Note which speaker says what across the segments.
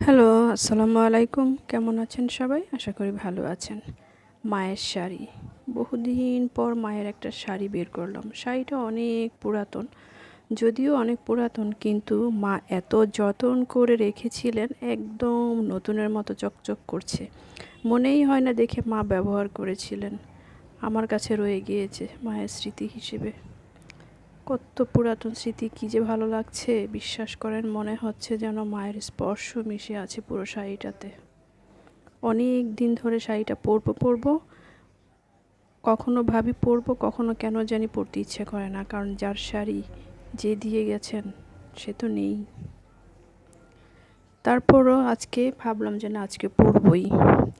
Speaker 1: Hello, আসসালামু আলাইকুম। কেমন আছেন সবাই? আশা করি ভালো আছেন। মায়ের শাড়ি। বহুদিন পর মায়ের একটা শাড়ি বের করলাম। শাড়িটা অনেক পুরাতন। যদিও অনেক পুরাতন, কিন্তু মা এত যত্ন করে রেখেছিলেন, একদম নতুনের মতো চকচক করছে। মনেই হয় না দেখে মা ব্যবহার করেছিলেন। আমার কাছে রয়ে গিয়েছে মায়ের স্মৃতি হিসেবে। কত পুরাতন স্মৃতি, কী যে ভালো লাগছে! বিশ্বাস করেন, মনে হচ্ছে যেন মায়ের স্পর্শ মিশে আছে পুরো শাড়িটাতে। অনেক দিন ধরে শাড়িটা পরবো, কখনো ভাবি পরবো, কখনো কেন জানি পরতে ইচ্ছে করে না, কারণ যার শাড়ি যে দিয়ে গেছেন সে তো নেই। তারপরও আজকে ভাবলাম যে না, আজকে পরবই।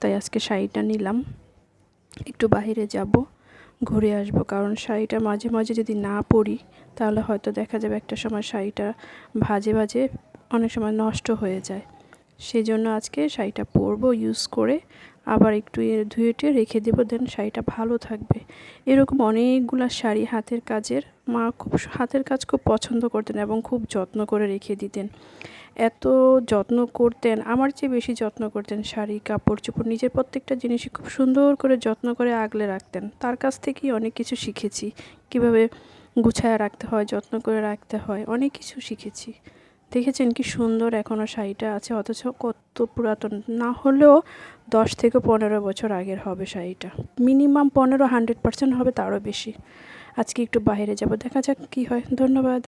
Speaker 1: তাই আজকে শাড়িটা নিলাম, একটু বাইরে যাব, ঘুরে আসবো। কারণ শাড়িটা মাঝে মাঝে যদি না পরি, তাহলে হয়তো দেখা যাবে একটা সময় শাড়িটা ভাজে ভাজে অনেক সময় নষ্ট হয়ে যায়। সেজন্য আজকে শাড়িটা পরবো, ইউজ করে আবার একটু ধুয়ে টুয়ে রেখে দেবো, দেন শাড়িটা ভালো থাকবে। এরকম অনেকগুলা শাড়ি হাতের কাজের, মা খুব হাতের কাজ খুব পছন্দ করতেন এবং খুব যত্ন করে রেখে দিতেন। এত যত্ন করতেন, আমার চেয়ে বেশি যত্ন করতেন। শাড়ি, কাপড় চোপড়, নিজের প্রত্যেকটা জিনিসই খুব সুন্দর করে যত্ন করে আগলে রাখতেন। তার কাছ থেকেই অনেক কিছু শিখেছি, কিভাবে গুছায় রাখতে হয়, যত্ন করে রাখতে হয়, অনেক কিছু শিখেছি। দেখেছেন কি সুন্দর এখনও শাড়িটা আছে, অথচ কত পুরাতন। না হলেও 10 থেকে 15 বছর আগের হবে শাড়িটা। মিনিমাম 15, 100% হবে, তারও বেশি। আজকে একটু বাইরে যাব, দেখা যাক কী হয়। ধন্যবাদ।